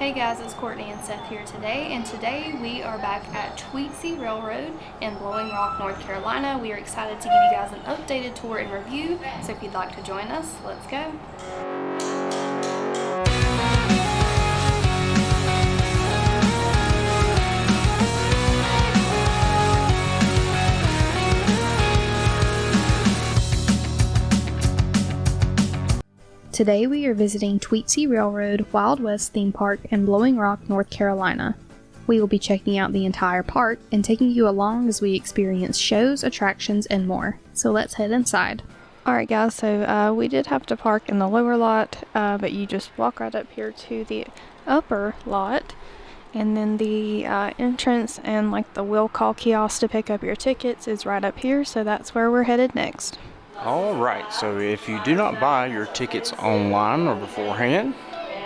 Hey guys, it's Courtney and Seth here today, and today we are back at Tweetsie Railroad in Blowing Rock, North Carolina. We are excited to give you guys an updated tour and review, so if you'd like to join us, let's go. Today we are visiting Tweetsie Railroad Wild West Theme Park in Blowing Rock, North Carolina. We will be checking out the entire park and taking you along as we experience shows, attractions, and more. So let's head inside. Alright guys, so we did have to park in the lower lot, but you just walk right up here to the upper lot, and then the entrance and like the will call kiosk to pick up your tickets is right up here, so that's where we're headed next. Alright, so if you do not buy your tickets online or beforehand,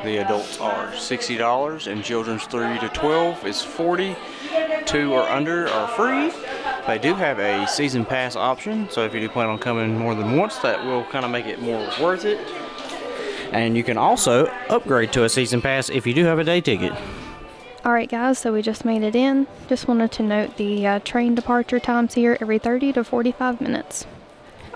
the adults are $60 and children's 3 to 12 is $40. 2 or under are free. They do have a season pass option, so if you do plan on coming more than once, that will kind of make it more worth it. And you can also upgrade to a season pass if you do have a day ticket. Alright guys, so we just made it in. Just wanted to note the train departure times here every 30 to 45 minutes.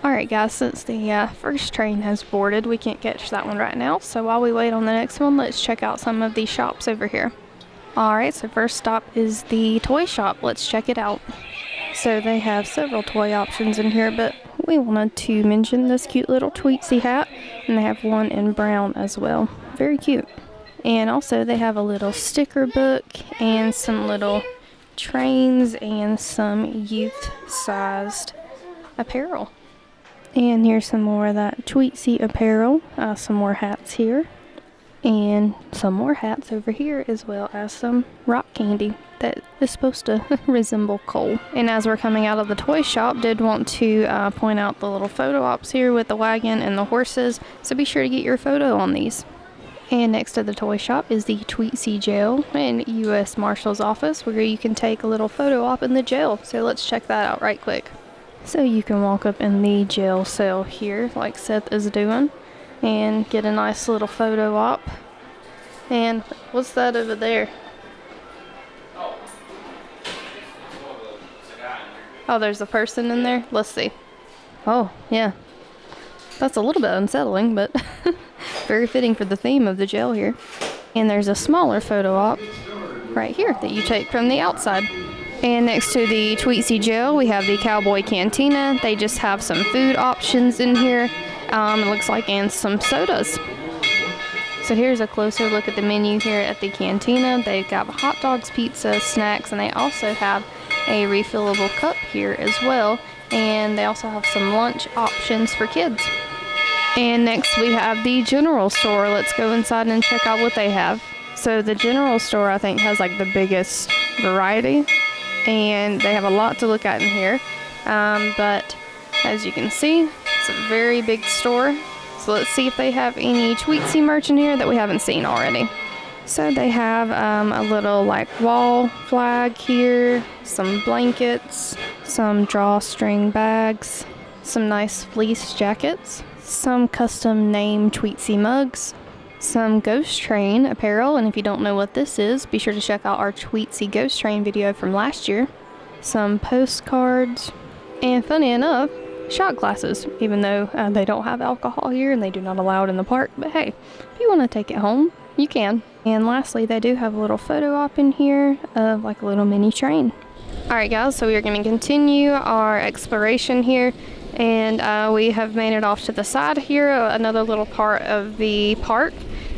Alright guys, since the first train has boarded, we can't catch that one right now, so while we wait on the next one, let's check out some of these shops over here. Alright, so first stop is the toy shop. Let's check it out. So they have several toy options in here, but we wanted to mention this cute little Tweetsie hat, and they have one in brown as well. Very cute. And also they have a little sticker book and some little trains and some youth-sized apparel. And here's some more of that Tweetsie apparel, some more hats here, and some more hats over here, as well as some rock candy that is supposed to resemble coal. And as we're coming out of the toy shop, did want to point out the little photo ops here with the wagon and the horses, so be sure to get your photo on these. And next to the toy shop is the Tweetsie jail and U.S. Marshal's office, where you can take a little photo op in the jail, so let's check that out right quick. So you can walk up in the jail cell here, like Seth is doing, and get a nice little photo op. And what's that over there? Oh, there's a person in there? Let's see. Oh, yeah. That's a little bit unsettling, but very fitting for the theme of the jail here. And there's a smaller photo op right here that you take from the outside. And next to the Tweetsie jail, we have the Cowboy Cantina. They just have some food options in here, it looks like, and some sodas. So here's a closer look at the menu here at the cantina. They've got hot dogs, pizza, snacks, and they also have a refillable cup here as well. And they also have some lunch options for kids. And next we have the general store. Let's go inside and check out what they have. So the general store, I think, has like the biggest variety, and they have a lot to look at in here, but as you can see, it's a very big store. So let's see if they have any Tweetsie merch in here that we haven't seen already. So they have a little like wall flag here, some blankets, some drawstring bags, some nice fleece jackets, some custom name Tweetsie mugs, some Ghost Train apparel, and if you don't know what this is, be sure to check out our Tweetsie Ghost Train video from last year. Some postcards, and funny enough, shot glasses, even though they don't have alcohol here and they do not allow it in the park, but hey, if you want to take it home, you can. And lastly, they do have a little photo op in here of like a little mini train. Alright guys, so we are going to continue our exploration here. And we have made it off to the side here, another little part of the park.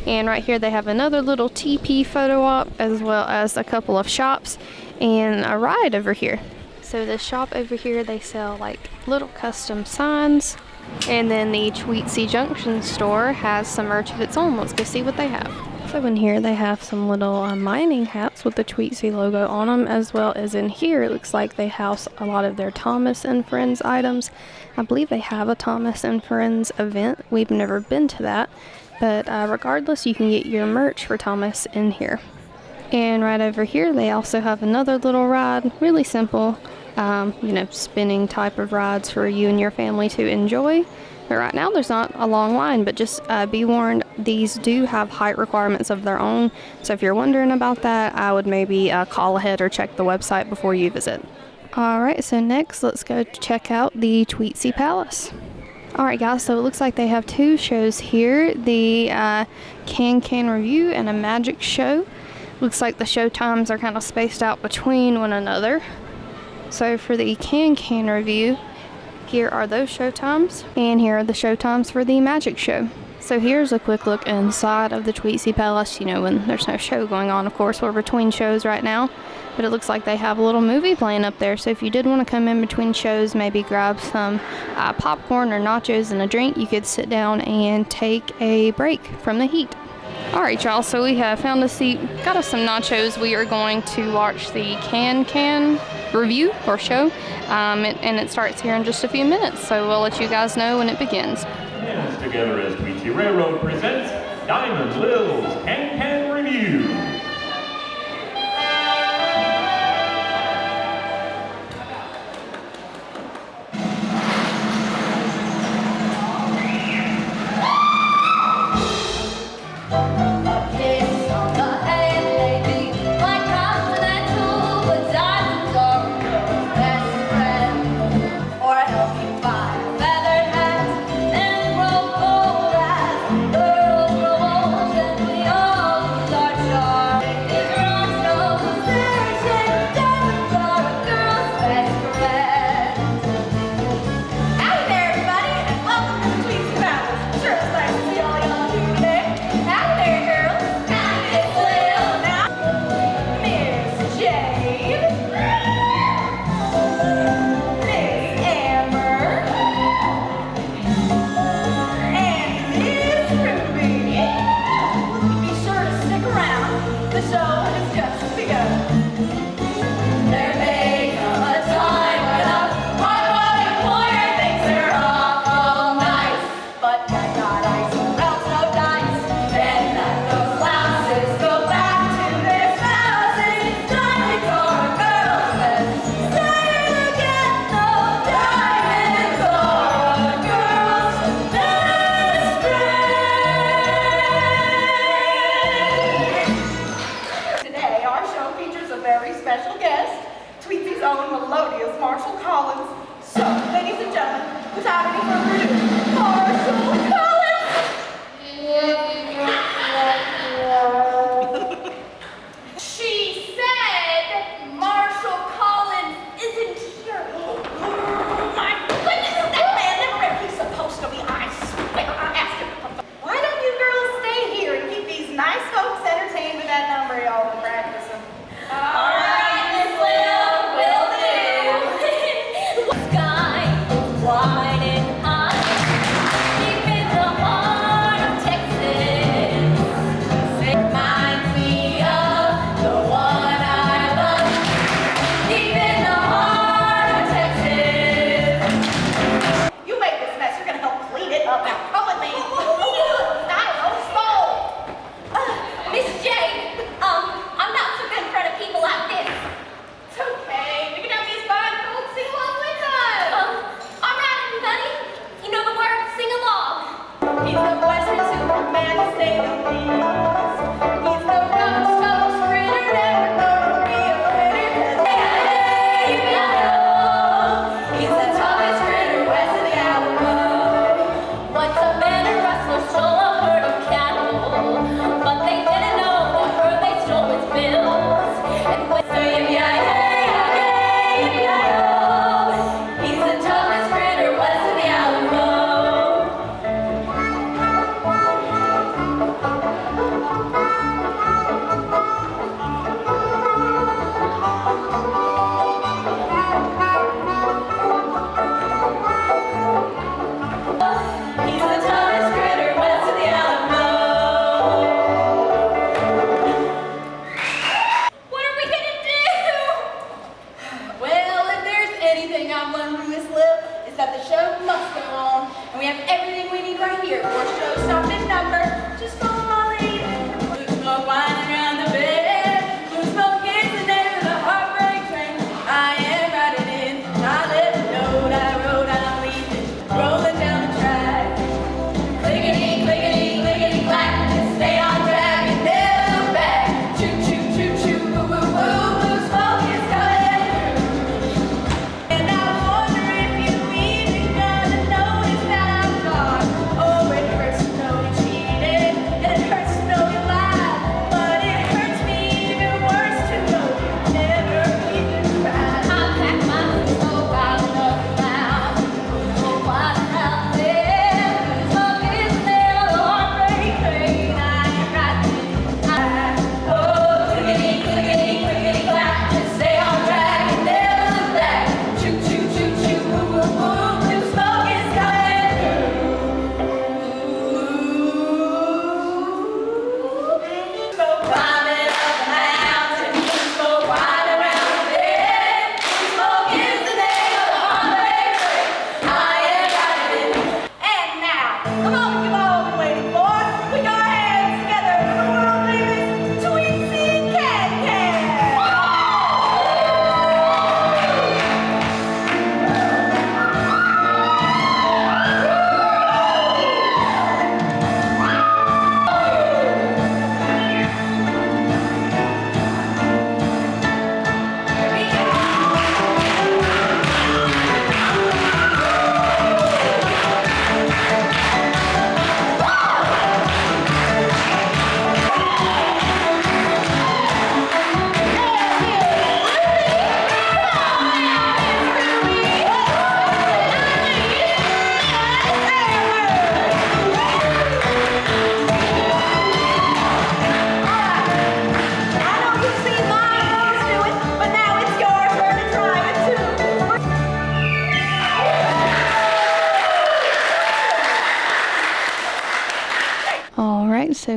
And right here they have another little TP photo op, as well as a couple of shops and a ride over here. So the shop over here, they sell like little custom signs. And then the Tweetsie Junction store has some merch of its own. Let's go see what they have. So in here they have some little mining hats with the Tweetsie logo on them, as well as in here it looks like they house a lot of their Thomas and Friends items. I believe they have a Thomas and Friends event. We've never been to that, but regardless, you can get your merch for Thomas in here. And right over here they also have another little ride, really simple, spinning type of rides for you and your family to enjoy. But right now there's not a long line, but just be warned, these do have height requirements of their own. So if you're wondering about that, I would maybe call ahead or check the website before you visit. Alright, so next let's go check out the Tweetsie Palace. Alright guys, so it looks like they have two shows here, the Can Revue and a magic show. Looks like the show times are kind of spaced out between one another. So for the Can Revue, here are those show times, and here are the show times for the magic show. So here's a quick look inside of the Tweetsie Palace, you know, when there's no show going on. Of course, we're between shows right now, but it looks like they have a little movie playing up there. So if you did want to come in between shows, maybe grab some popcorn or nachos and a drink, you could sit down and take a break from the heat. Alright y'all, so we have found a seat, got us some nachos. We are going to watch the Can Revue or show, and it starts here in just a few minutes, so we'll let you guys know when it begins. Yes, together as Tweetsie Railroad presents Diamond Lil's Can Revue. Sky, wide and high.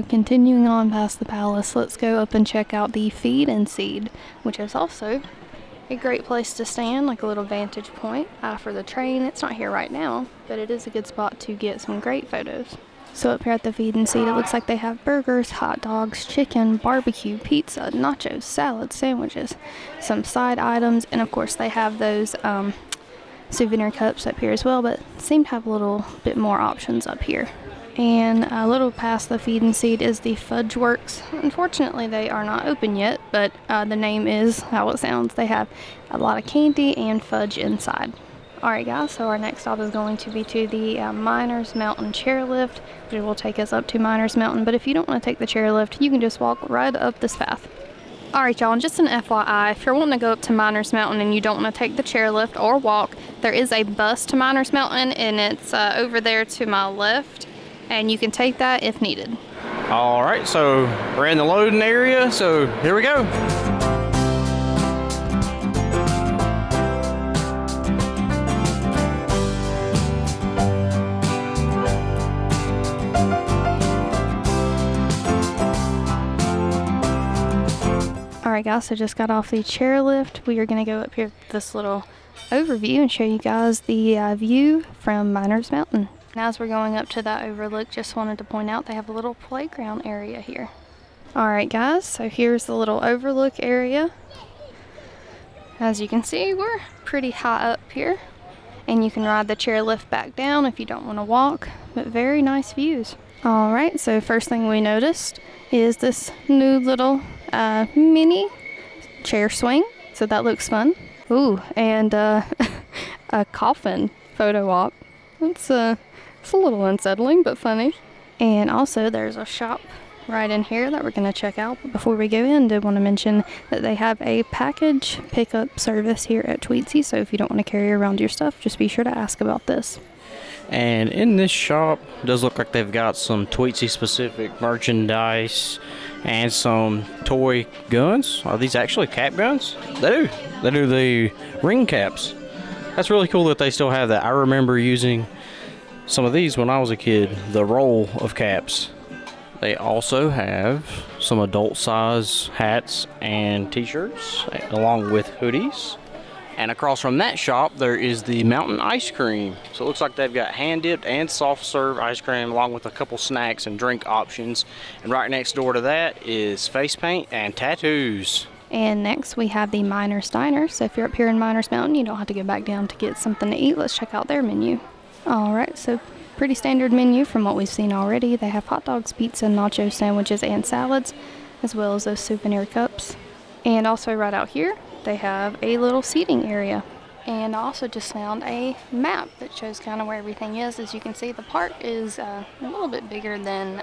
continuing on past the palace, let's go up and check out the feed and seed, which is also a great place to stand, like a little vantage point for the train. It's not here right now, but it is a good spot to get some great photos. So up here at the feed and seed, it looks like they have burgers, hot dogs, chicken, barbecue, pizza, nachos, salads, sandwiches, some side items, and of course they have those souvenir cups up here as well, but seem to have a little bit more options up here. And a little past the feed and seed is the Fudge Works. Unfortunately, they are not open yet, but the name is how it sounds. They have a lot of candy and fudge inside. Alright guys, so our next stop is going to be to the Miners Mountain chairlift, which will take us up to Miners Mountain. But if you don't want to take the chairlift, you can just walk right up this path. Alright y'all, and just an FYI, if you're wanting to go up to Miners Mountain and you don't want to take the chairlift or walk, there is a bus to Miners Mountain, and it's over there to my left, and you can take that if needed. Alright, so we're in the loading area, so here we go. Alright guys, so just got off the chairlift. We are going to go up here with this little overview and show you guys the view from Miners Mountain. Now as we're going up to that overlook, just wanted to point out they have a little playground area here. Alright guys, so here's the little overlook area. As you can see, we're pretty high up here. And you can ride the chairlift back down if you don't want to walk, but very nice views. Alright, so first thing we noticed is this new little mini chair swing, so that looks fun. Ooh, and a coffin photo op. It's a little unsettling, but funny. And also there's a shop right in here that we're going to check out. But before we go in, I did want to mention that they have a package pickup service here at Tweetsie, so if you don't want to carry around your stuff, just be sure to ask about this. And in this shop, it does look like they've got some Tweetsie specific merchandise and some toy guns. Are these actually cap guns? They do the ring caps. That's really cool that they still have that. I remember using some of these when I was a kid, the roll of caps. They also have some adult size hats and t-shirts along with hoodies. And across from that shop, there is the Mountain Ice Cream. So it looks like they've got hand-dipped and soft-serve ice cream along with a couple snacks and drink options. And right next door to that is face paint and tattoos. And next we have the Miners Diner. So if you're up here in Miners Mountain, you don't have to go back down to get something to eat. Let's check out their menu. Alright, so pretty standard menu from what we've seen already. They have hot dogs, pizza, nacho sandwiches, and salads, as well as those souvenir cups. And also right out here, they have a little seating area. And I also just found a map that shows kind of where everything is. As you can see, the park is a little bit bigger than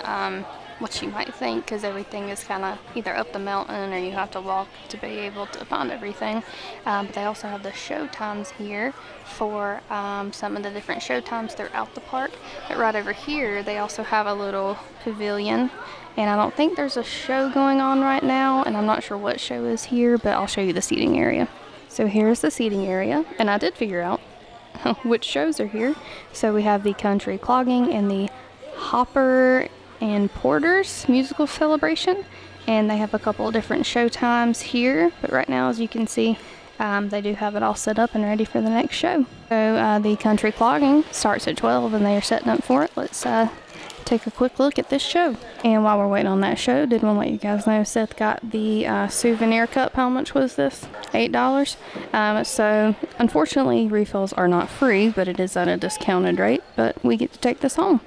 what you might think, because everything is kind of either up the mountain or you have to walk to be able to find everything. But they also have the show times here for some of the different show times throughout the park. But right over here, they also have a little pavilion. And I don't think there's a show going on right now, and I'm not sure what show is here, but I'll show you the seating area. So here's the seating area, and I did figure out which shows are here. So we have the Country Clogging and the Hopper and Porter's musical celebration, and they have a couple of different show times here, but right now, as you can see, they do have it all set up and ready for the next show. So the Country Clogging starts at 12, and they are setting up for it. Let's take a quick look at this show. And while we're waiting on that show, did want to let you guys know Seth got the souvenir cup. How much was this? $8. So unfortunately refills are not free, but it is at a discounted rate, but we get to take this home.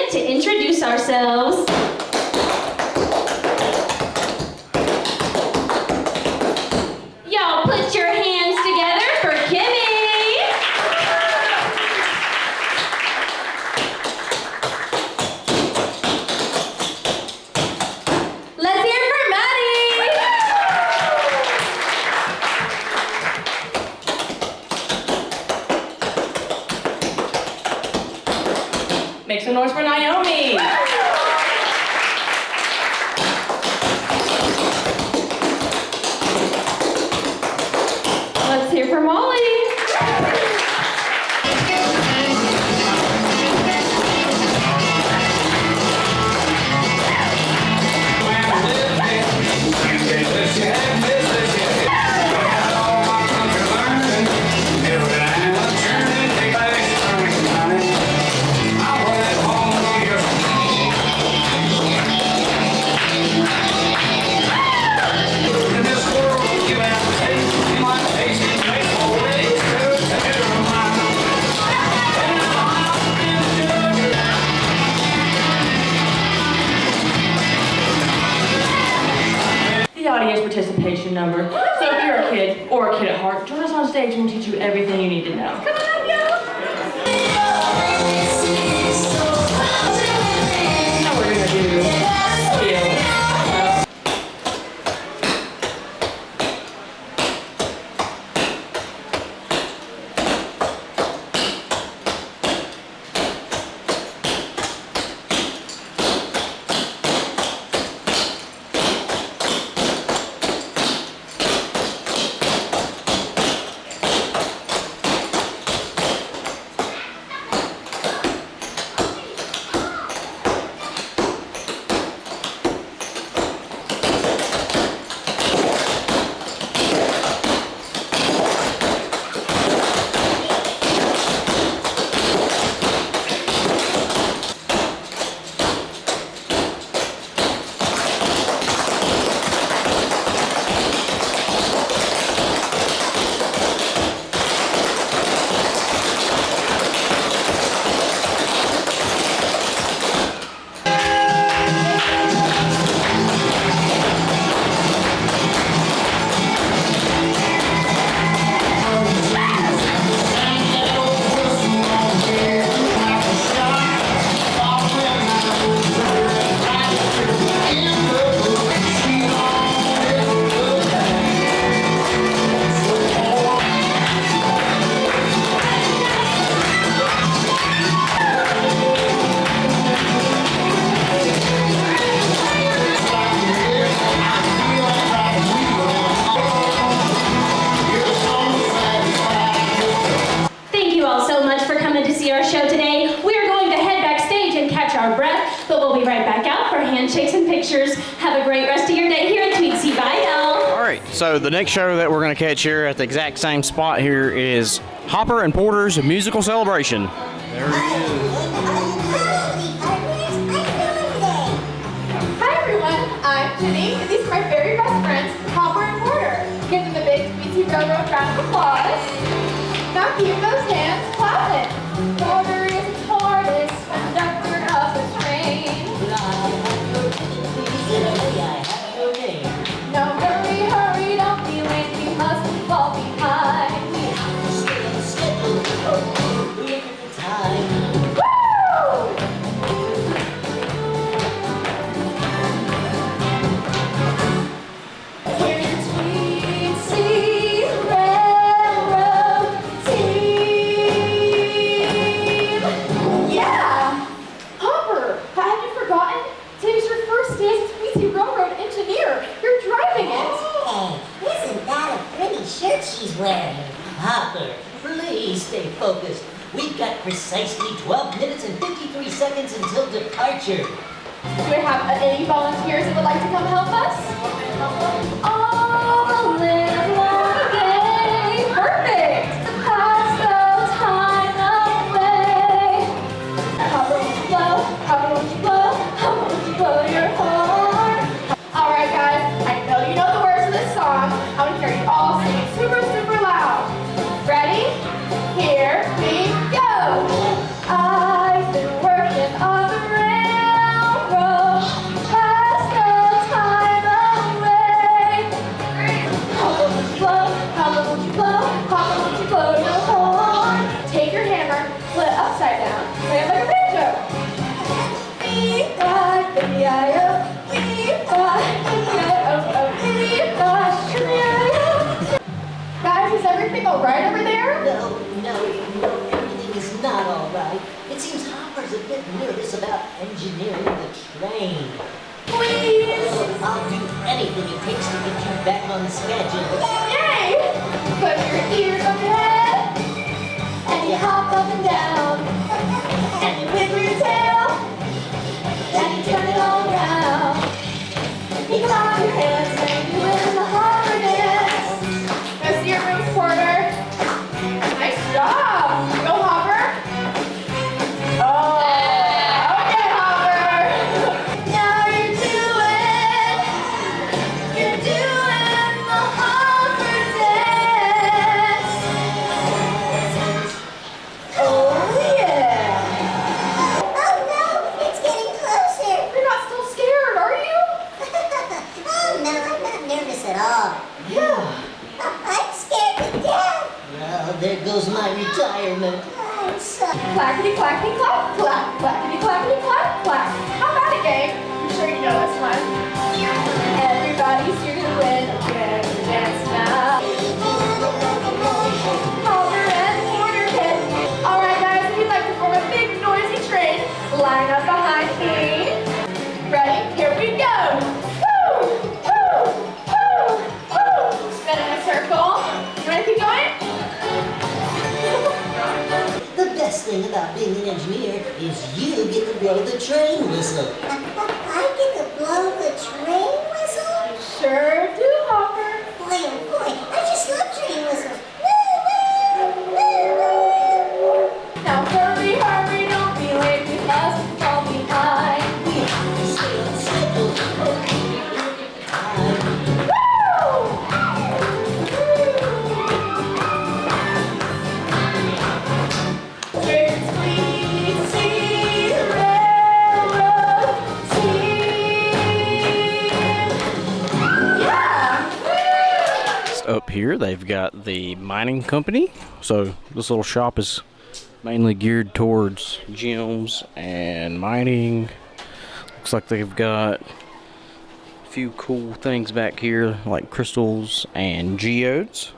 moment to introduce ourselves. Y'all put your hands together for Kimmy. Let's hear it for Maddie. Make some noise for Naomi. Let's hear for Molly. Audience participation number. So if you're a kid or a kid at heart, join us on stage and we'll teach you everything you need to know. Come on, yo! Now we're gonna do skill. Handshakes and pictures. Have a great rest of your day here at Tweetsie. Bye, y'all. All right, so the next show that we're going to catch here at the exact same spot here is Hopper and Porter's Musical Celebration. There he is. Hi, everyone. I'm Jenny, and these are my very best friends, Hopper and Porter. Give them a big Tweetsie Railroad round of applause. Now keep those hands clapping. Porter is the tortoise, conductor of the train. No, hurry, hurry, don't be late, we mustn't fall behind. We have to stay on schedule, look at the time. Woo! We're your Tweetsie Railroad team. Yeah! Hopper, have you forgotten? Today's your first day as a Tweetsie Railroad engineer. You're driving it. Hey, isn't that a pretty shirt she's wearing? Hopper, please stay focused. We've got precisely 12 minutes and 53 seconds until departure. Do we have any volunteers that would like to come help us? Oh, live one day. Perfect. Pass the time away. How won't you blow? How won't you blow? How won't you blow your horn? All right, guys. I know you know the words of this song. I want to hear you all sing it super, super loud. Ready? Here we go. I've been working on the all right over there? No, everything is not all right. It seems Hopper's a bit nervous about engineering the train. Please. I'll do anything it takes to get you back on schedule. Yay! Put your ears on your head, and you hop up and down, and you wiggle your tail, and you turn it all around. You clap your hands, and you win the Hopper dance. Go see your room porter. Nice job. Go Hopper. Oh, okay Hopper. Now you're doing the Hopper dance. Oh yeah. Oh no, it's getting closer. You're not still scared, are you? Oh no, I'm not nervous at all. Yeah. I'm scared to death. Well, there goes my retirement. I'm so... Clackety clackety clack clack, clackety clackety clack clack. How about it, gang? I'm sure you know this one. Everybody's here to win. Get your dance now. Hopper and Porter hit. All right, guys, if you'd like to form a big noisy train, line up behind me. Ready? Here we go. Woo! Woo! Woo! Woo! Spin in a circle. You ready to keep going? The best thing about being an engineer is you get to blow the train whistle. I get to blow the train whistle? Sure do, Hopper. Boy, oh boy, I just love train whistles. Woo, woo, woo, woo. Now hurry, hurry, don't be late because we fall behind. We have to stay on schedule or keep it time. We're Tweetsie Railroad Team. Yeah. Up here, they've got the mining company. So this little shop is mainly geared towards gems and mining. Looks like they've got a few cool things back here like crystals and geodes.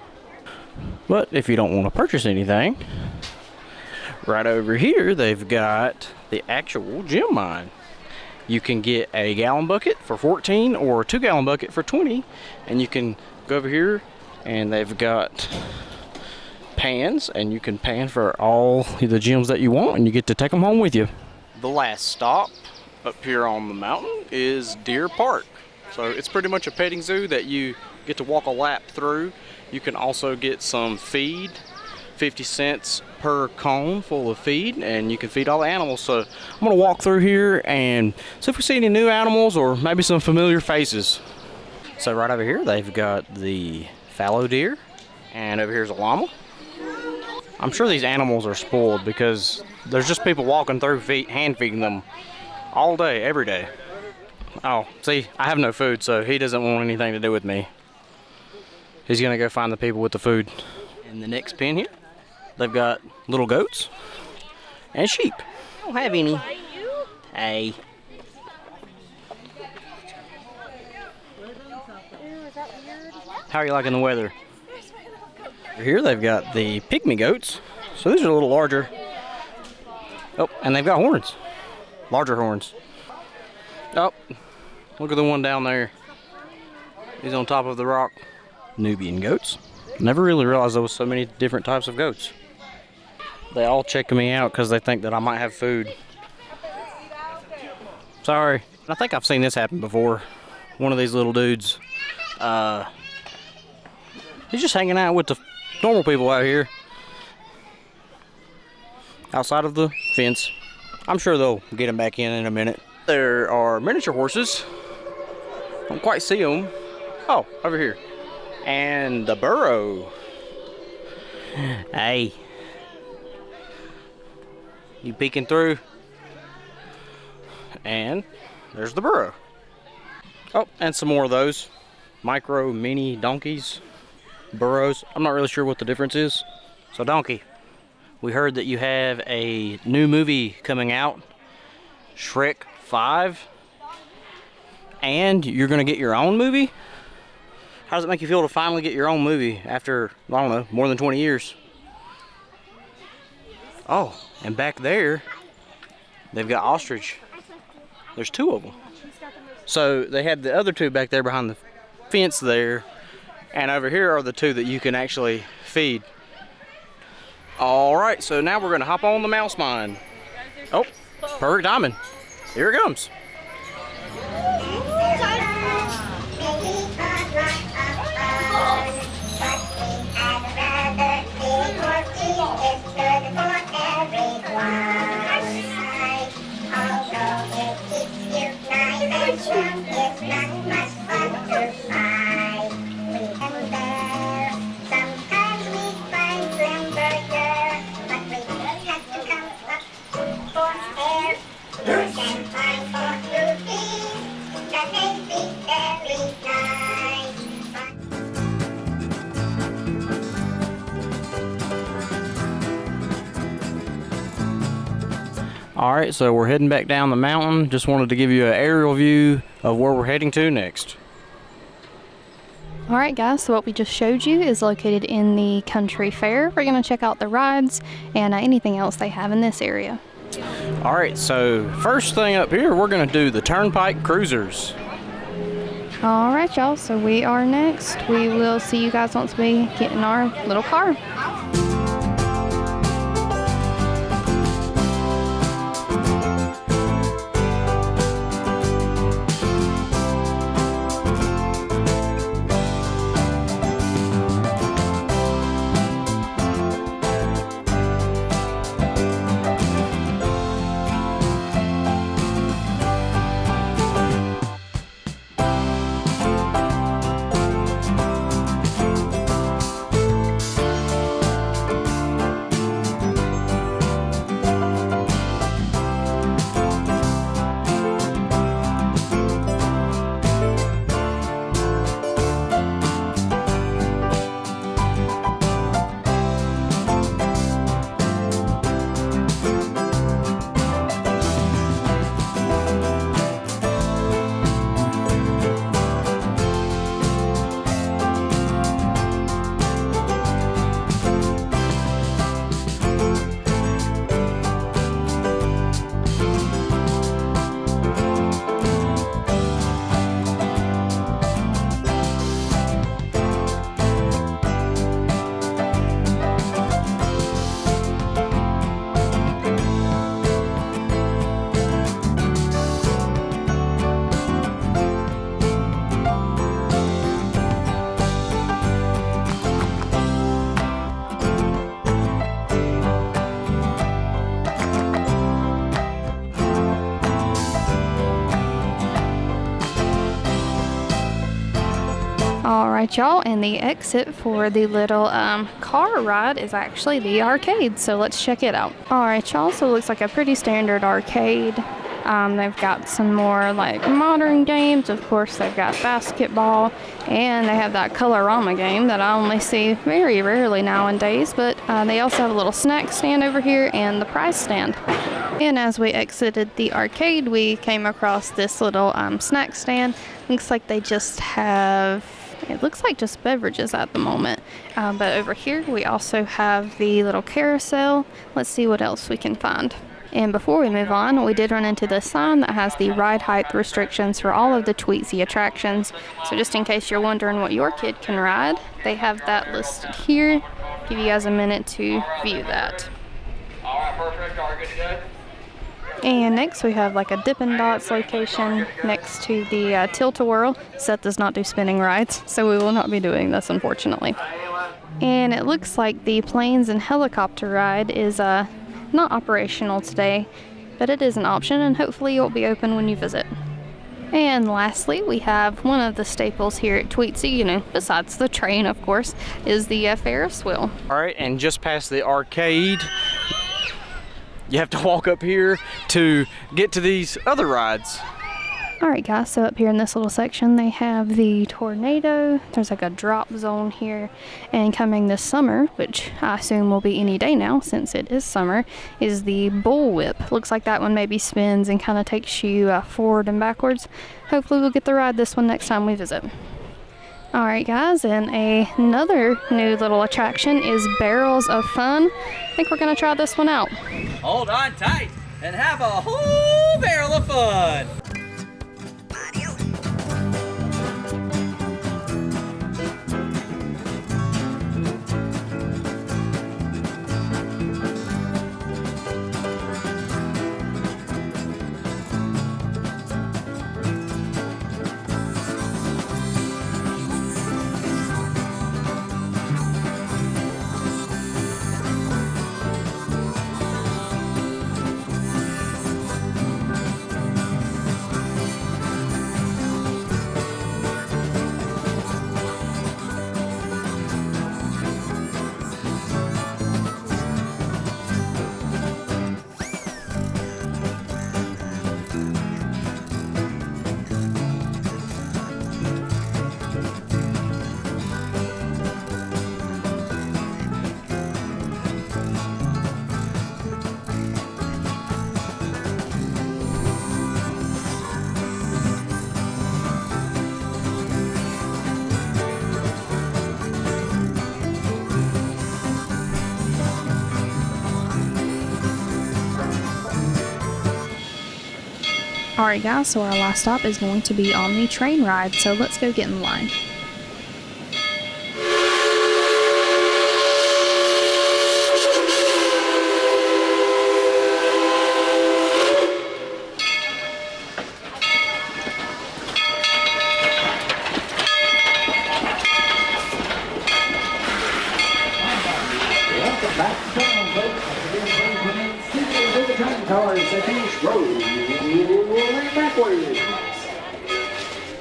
But if you don't want to purchase anything, right over here they've got the actual gem mine. You can get a gallon bucket for 14 or a 2-gallon bucket for 20, and you can go over here and they've got pans, and you can pan for all the gems that you want, and you get to take them home with you. The last stop up here on the mountain is Deer Park. So it's pretty much a petting zoo that you get to walk a lap through. You can also get some feed, 50 cents per cone full of feed, and you can feed all the animals. So I'm gonna walk through here and see if we see any new animals or maybe some familiar faces. So right over here they've got the fallow deer, and over here's a llama. I'm sure these animals are spoiled because there's just people walking through hand feeding them all day, every day. Oh, see, I have no food, so he doesn't want anything to do with me. He's gonna go find the people with the food. In the next pen here, they've got little goats and sheep. I don't have any. Hey. How are you liking the weather? Here they've got the pygmy goats. So these are a little larger. Oh, and they've got horns. Larger horns. Oh, look at the one down there. He's on top of the rock. Nubian goats. Never really realized there was so many different types of goats. They all check me out because they think that I might have food. Sorry. I think I've seen this happen before. One of these little dudes. He's just hanging out with the normal people out here. Outside of the fence. I'm sure they'll get him back in a minute. There are miniature horses. Don't quite see them. Oh, over here. And the burro. Hey. You peeking through? And there's the burro. Oh, and some more of those. Micro, mini donkeys. Burros. I'm not really sure what the difference is. So donkey, we heard that you have a new movie coming out. Shrek 5. And you're gonna get your own movie? How does it make you feel to finally get your own movie after, I don't know, more than 20 years? Oh, and back there, they've got ostrich. There's 2 of them. So they had the other 2 back there behind the fence there, and over here are the 2 that you can actually feed. All right, so now we're gonna hop on the mouse mine. Oh, perfect timing. Here it comes. All right, so we're heading back down the mountain. Just wanted to give you an aerial view of where we're heading to next. All right, guys, so what we just showed you is located in the country fair. We're gonna check out the rides and anything else they have in this area. All right, so first thing up here, we're gonna do the Turnpike Cruisers. All right, y'all, so we are next. We will see you guys once we get in our little car. Alright, y'all, and the exit for the little car ride is actually the arcade, so let's check it out. Alright, y'all, so it looks like a pretty standard arcade. They've got some more like modern games. Of course, they've got basketball, and they have that Colorama game that I only see very rarely nowadays, but they also have a little snack stand over here and the prize stand. And as we exited the arcade, we came across this little snack stand. Looks like they just have, it looks like just beverages at the moment. But over here, we also have the little carousel. Let's see what else we can find. And before we move on, we did run into this sign that has the ride height restrictions for all of the Tweetsie attractions. So just in case you're wondering what your kid can ride, they have that listed here. Give you guys a minute to view that. All right, perfect. All right, good to go. And next we have like a Dippin' Dots location next to the Tilt-A-Whirl. Seth does not do spinning rides, so we will not be doing this, unfortunately. And it looks like the planes and helicopter ride is not operational today, but it is an option, and hopefully it will be open when you visit. And lastly, we have one of the staples here at Tweetsie, you know, besides the train, of course, is the Ferris wheel. All right, and just past the arcade, you have to walk up here to get to these other rides. Alright guys, so up here in this little section they have the tornado. There's like a drop zone here, and coming this summer, which I assume will be any day now since it is summer, is the bull whip. Looks like that one maybe spins and kind of takes you forward and backwards. Hopefully we'll get to ride this one next time we visit. Alright guys, and another new little attraction is Barrels of Fun. I think we're gonna try this one out. Hold on tight and have a whole barrel of fun. Alright guys, so our last stop is going to be on the train ride, so let's go get in line.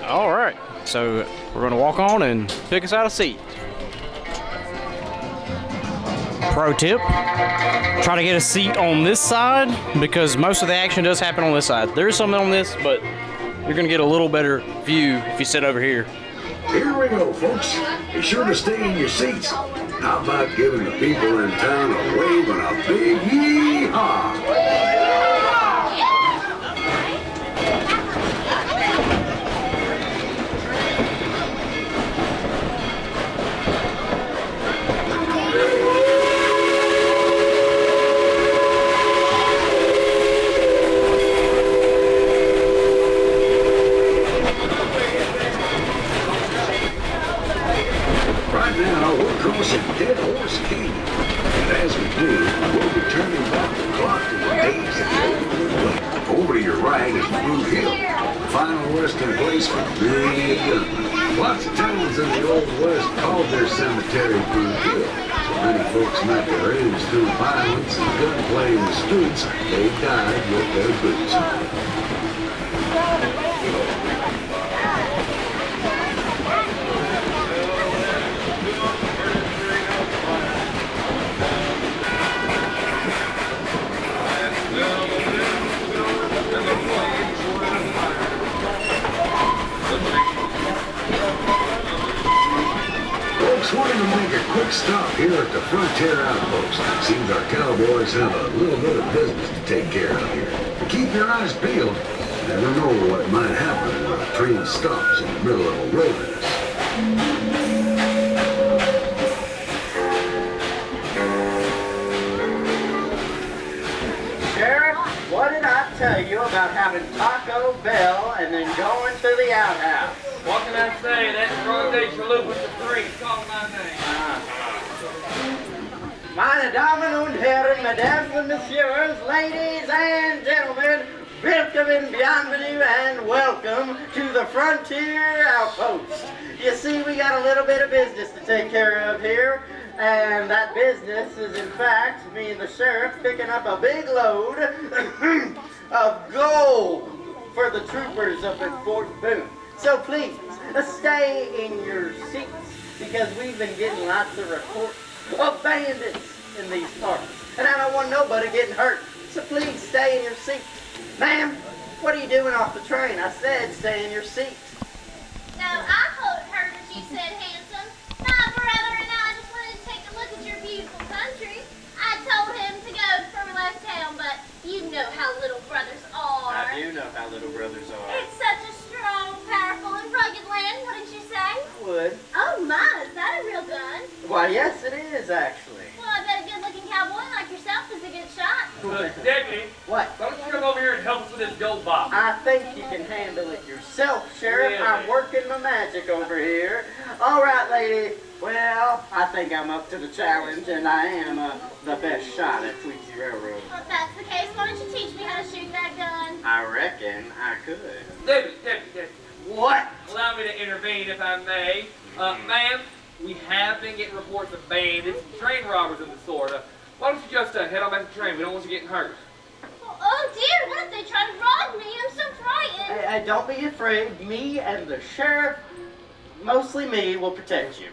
Alright, so we're going to walk on and pick us out a seat. Pro tip, try to get a seat on this side because most of the action does happen on this side. There is something on this, but you're going to get a little better view if you sit over here. Here we go, folks. Be sure to stay in your seats. How about giving the people in town a wave and a big yee-haw? Now, we're crossing Dead Horse Canyon, and as we do, we'll be turning back the clock to the days that go over to your right is Blue Hill, the final resting place for many a gunman. Lots of towns in the Old West called their cemetery Blue Hill, so many folks met their ends through violence and gunplay in the streets. They died with their boots on. Wanted to make a quick stop here at the Frontier Outpost. Seems our cowboys have a little bit of business to take care of here. But keep your eyes peeled. You never know what might happen when a train stops in the middle of a wilderness. Sheriff, what did I tell you about having Taco Bell and then going to the outhouse? What can I say? That's Grande Chalupa with the three. Call my name. Meine Damen und Herren, Mesdames and Messieurs, ladies and gentlemen, welcome, bienvenue, and welcome to the Frontier Outpost. You see, we got a little bit of business to take care of here, and that business is, in fact, me and the sheriff picking up a big load of gold for the troopers up at Fort Boone. So please, stay in your seats, because we've been getting lots of reports of bandits in these parts. And I don't want nobody getting hurt, so please stay in your seat. Ma'am, what are you doing off the train? I said stay in your seat. No, I heard what you said, handsome. My brother and I just wanted to take a look at your beautiful country. I told him to go before we left town, but you know how little brothers are. I do know how little brothers are. It's such a strong, powerful, and rugged land, wouldn't you say? I would. I think you can handle it yourself, Sheriff. Yeah. I'm working my magic over here. All right, lady. Well, I think I'm up to the challenge, and I am the best shot at Tweetsie Railroad. Well, if that's the case, why don't you teach me how to shoot that gun? I reckon I could. Deputy. What? Allow me to intervene if I may. Ma'am, we have been getting reports of bandits and train robbers in the store. Why don't you just head on back to the train? We don't want you getting hurt. Oh dear, what if they try to rob me? I'm so frightened. Hey, don't be afraid. Me and the sheriff, mostly me, will protect you.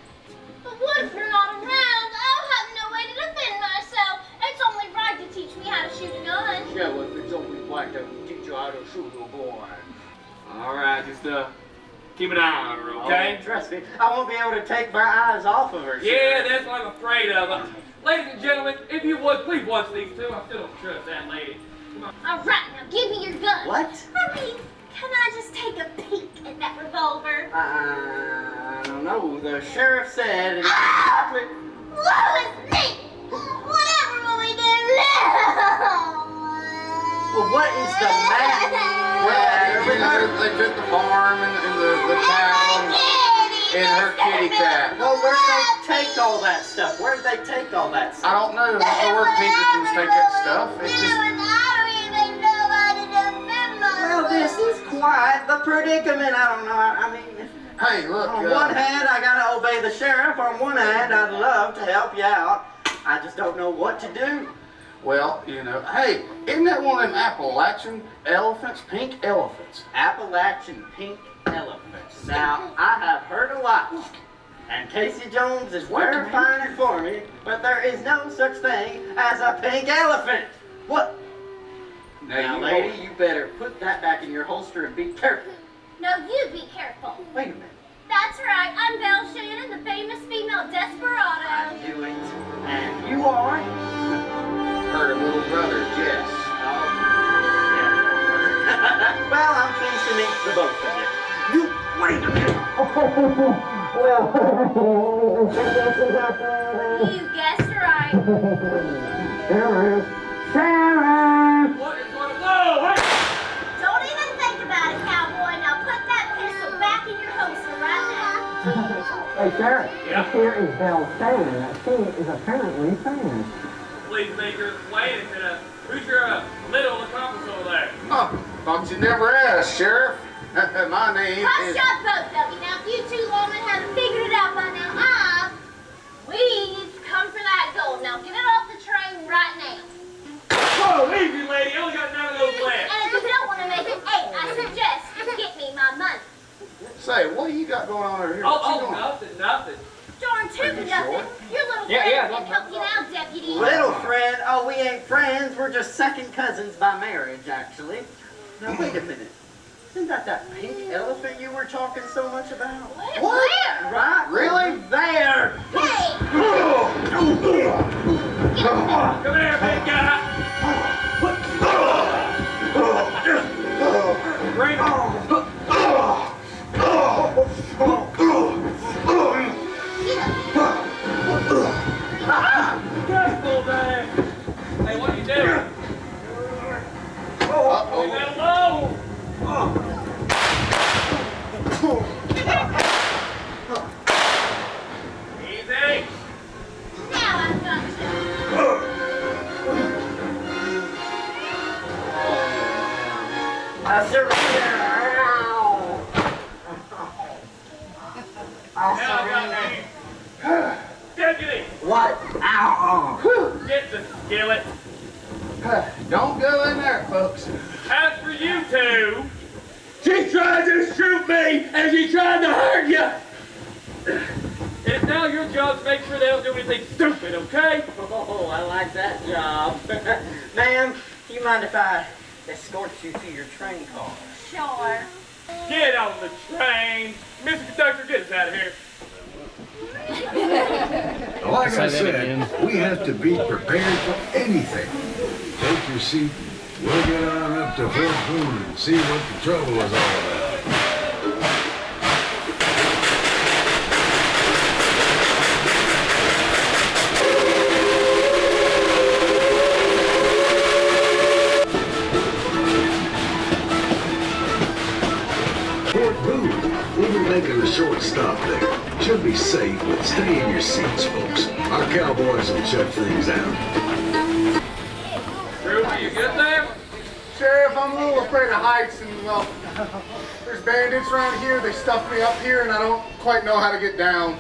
But what if you're not around? I'll have no way to defend myself. It's only right to teach me how to shoot a gun. Sheriff, it's only right to teach you how to shoot a boy. All right, just keep an eye on her, okay? Oh, trust me, I won't be able to take my eyes off of her. Yeah, Sheriff. that's what I'm afraid of. Ladies and gentlemen, if you would, please watch these two. I still don't trust that lady. Come on. All right, now give me your gun. What? I mean, can I just take a peek at that revolver? I don't know. The sheriff said. Woe is me! Whatever will we do now? Well, what is the matter? They took the farm and the cow and her kitty cat. Well, where'd they take all that stuff? Where'd they take all that stuff? I don't know. I don't know where Pinkertons take that stuff. It's just... Well, this is quite the predicament. I don't know. I mean, Hey, look. on one hand, I gotta obey the sheriff. On one hand, I'd love to help you out. I just don't know what to do. Well, you know, hey, isn't that one of them Appalachian elephants? Pink elephants. Appalachian pink elephants. Now, I have heard a lot. And Casey Jones is verifying it for me, but there is no such thing as a pink elephant. What? Now, lady, you better put that back in your holster and be careful. No, you be careful. Wait a minute. That's right, I'm Belle Shannon, the famous female desperado. I knew it. And you are? Her little brother, Jess. Oh, yeah. Well, I'm pleased to meet the both of you. You, wait a minute. You guessed right. Sheriff! What is going on? Whoa, hey! Don't even think about it, cowboy. Now put that pistol back in your holster right now. Hey, Sheriff. Yeah? Here is Belle Shannon. She is apparently famous. Please make your plan. Who's your little accomplice over there? Oh, thought you never asked, Sheriff. My name Hush is... up, both of you. Now, if you two lawmen haven't figured it out by now, we've come for that gold. Now, get it off the train right now. Whoa, easy, lady. I only got 9 of those left. And if you don't want to make it 8, I suggest you get me my money. Say, what do you got going on over here? What you doing? Nothing. Darn tootin' nothing. Your little friend can help you now, deputy. Little friend? Oh, we ain't friends. We're just second cousins by marriage, actually. Now, wait a minute. Isn't that pink elephant you were talking so much about? What? What? Right? Really? There! Hey! Come here, big guy. Bring Careful there. Hey, what are you doing? Leave that alone. Easy. Now I've got you. I surrender. Deputy, What? Ow! get the skillet. Don't go in there, folks. As for you two, she tried to shoot me and she tried to hurt you. It's now your job to make sure they don't do anything stupid, okay? Oh, I like that job. Ma'am, do you mind if I escort you to your train car? Sure. Get on the train. Mr. Conductor, get us out of here. Like I said, we have to be prepared for anything. Take your seat. We'll get on up to Fort Boone and see what the trouble is all about. Fort Booth. We'll be making a short stop there. Should be safe, but stay in your seats, folks. Our cowboys will check things out. Revue, you get there? Sheriff, I'm a little afraid of heights, and well, there's bandits around here. They stuffed me up here, and I don't quite know how to get down.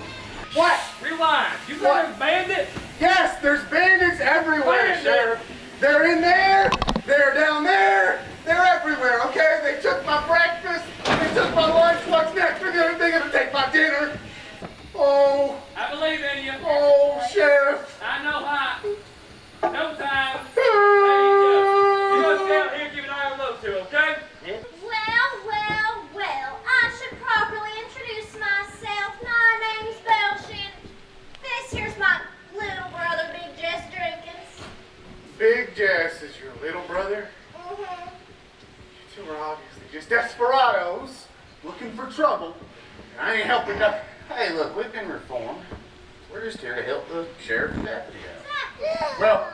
What? Rewind. You got a bandit? Yes, there's bandits everywhere, Bandit. Sheriff. They're in there. They're down there. They're everywhere. Okay, they took my breakfast. They took my lunch. What's next? They're gonna take my dinner. Oh. I believe in you. Oh, Sheriff. I know how. No time. You go stay out here, keep an eye on those two, okay? Well, I should properly introduce myself. My name's Belshin. This here's my little brother, Big Jess Jenkins. Big Jess is your little brother? Mm-hmm. You two are obviously just desperados looking for trouble. I ain't helping nothing. Hey, look, we've been reformed. We're just here to help the sheriff and deputy out. Well,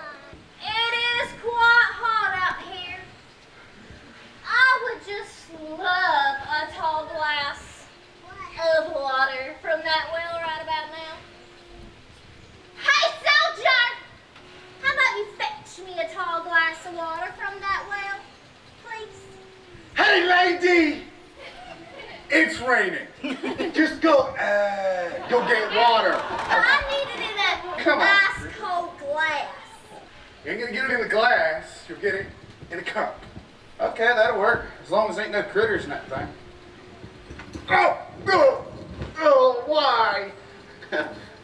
it is quite hot out here. I would just love a tall glass of water from that well right about now. Hey, soldier! How about you fetch me a tall glass of water from that well, please? hey, lady! It's raining. Just go get water. I need it in that Come on. ice cold glass. You ain't gonna get it in the glass. You'll get it in a cup. Okay, that'll work. As long as ain't no critters in that thing. Oh, why?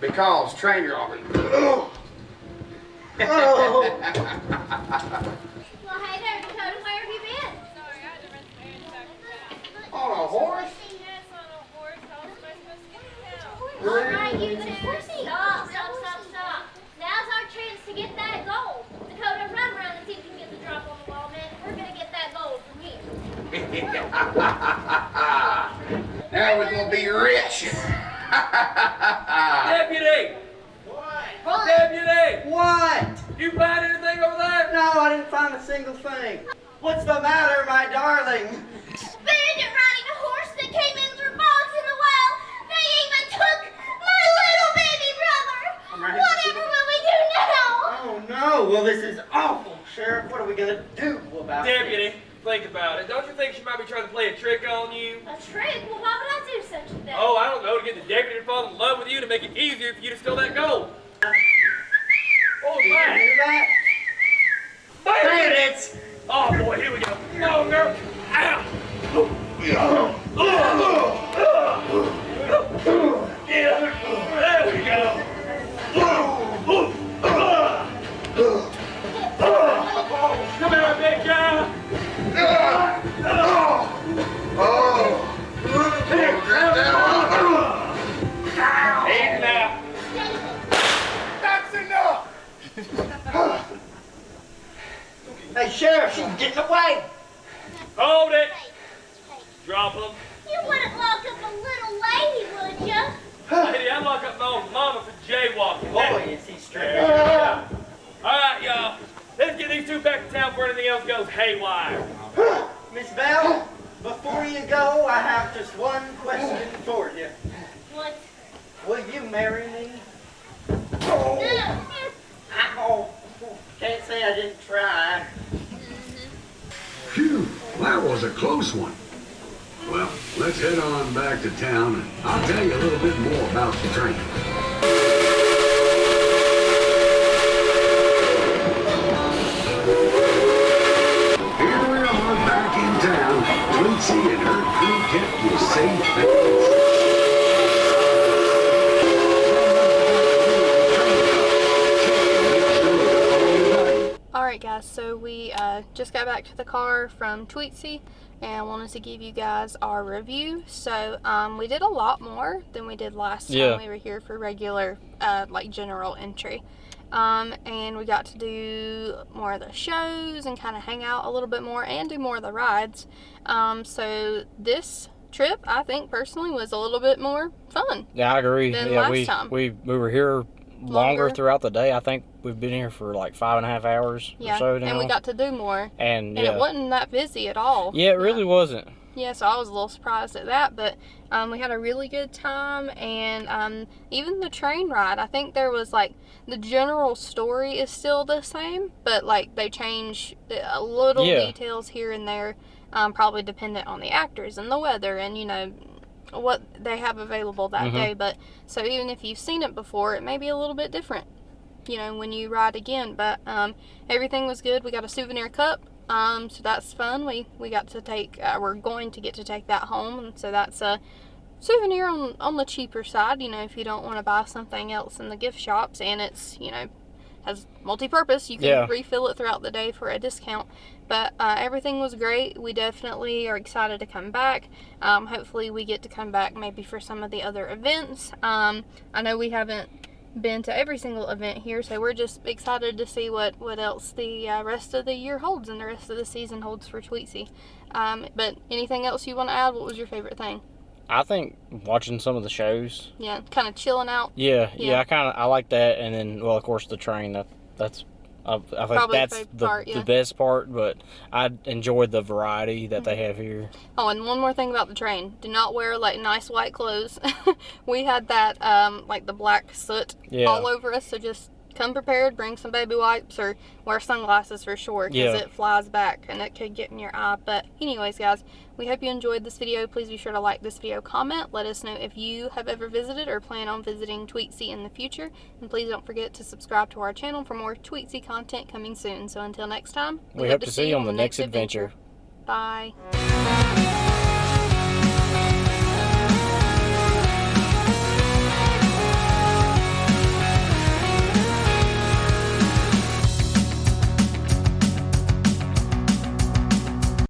Because trainer already. Oh. Well, hey there, Dakota, where have you been? Sorry, I had to rent the air On a horse? Yes, on a horse. How was I supposed to get to town? All right, you two. Stop. Now's our chance to get that gold. Dakota, run around and see if you can get the drop on the wall, man. We're gonna get that gold from here. Now we're gonna be rich. Deputy! What? Deputy! What? You find anything over there? No, I didn't find a single thing. What's the matter, my darling? Bandit riding a horse that came in through bogs in the well. They even took my little baby brother. Right. Whatever will we do now? Oh no, well this is awful, Sheriff. What are we gonna do about it? Deputy, think about it. Don't you think she might be trying to play a trick on you? A trick? Well, why would I do such a thing? Oh, I don't know, to get the deputy to fall in love with you to make it easier for you to steal that gold. Oh, Did you hear that? Bandits! Oh boy, here we go. No, girl. Ow! Yeah, there we go. Come here, big guy. Easy now. That's enough! Hey, Sheriff, she's getting away. Hold it. Drop him. You wouldn't lock up a little lady, would you? Lady, I lock up my own mama for jaywalking. Boy, is he straight. All right, y'all. Let's get these two back to town before anything else goes haywire. Miss Bell, before you go, I have just one question for you. What? Will you marry me? No. Ow. Can't say I didn't try. Phew, that was a close one. Well, let's head on back to town and I'll tell you a little bit more about the train. Here we are back in town. Tweetsie and her crew kept you safe and Alright guys, so we just got back to the car from Tweetsie and wanted to give you guys our review. So we did a lot more than we did last time we were here for regular like general entry. And we got to do more of the shows and kind of hang out a little bit more and do more of the rides. So this trip, I think personally, was a little bit more fun. Yeah, I agree. Than Yeah, last time. we were here longer throughout the day. I think we've been here for like 5.5 hours or so now. And we got to do more. And it wasn't that busy at all. Yeah, it really wasn't. Yeah, so I was a little surprised at that, but we had a really good time, and even the train ride, I think there was like, the general story is still the same, but like they change a little details here and there, probably dependent on the actors and the weather and, you know, what they have available that day. But so even if you've seen it before, it may be a little bit different, you know, when you ride again. But everything was good. We got a souvenir cup, so that's fun. We got to take, we're going to get to take that home, and so that's a souvenir on the cheaper side, you know, if you don't want to buy something else in the gift shops, and it's, you know, has multi-purpose. You can refill it throughout the day for a discount. But everything was great. We definitely are excited to come back. Hopefully we get to come back maybe for some of the other events. I know we haven't been to every single event here, so we're just excited to see what else the rest of the year holds and the rest of the season holds for Tweetsie. But anything else you want to add? What was your favorite thing? I think watching some of the shows. Yeah, kind of chilling out. Yeah, I like that, and then, well, of course, the train. That's I think probably that's the best part. But I enjoyed the variety that they have here. Oh, and one more thing about the train: do not wear like nice white clothes. We had that like the black soot all over us, so just come prepared. Bring some baby wipes or wear sunglasses for sure, because it flies back and it could get in your eye. But anyways, guys, we hope you enjoyed this video. Please be sure to like this video, comment, let us know if you have ever visited or plan on visiting Tweetsie in the future, and please don't forget to subscribe to our channel for more Tweetsie content coming soon. So until next time, we hope to see you on the next adventure. Bye.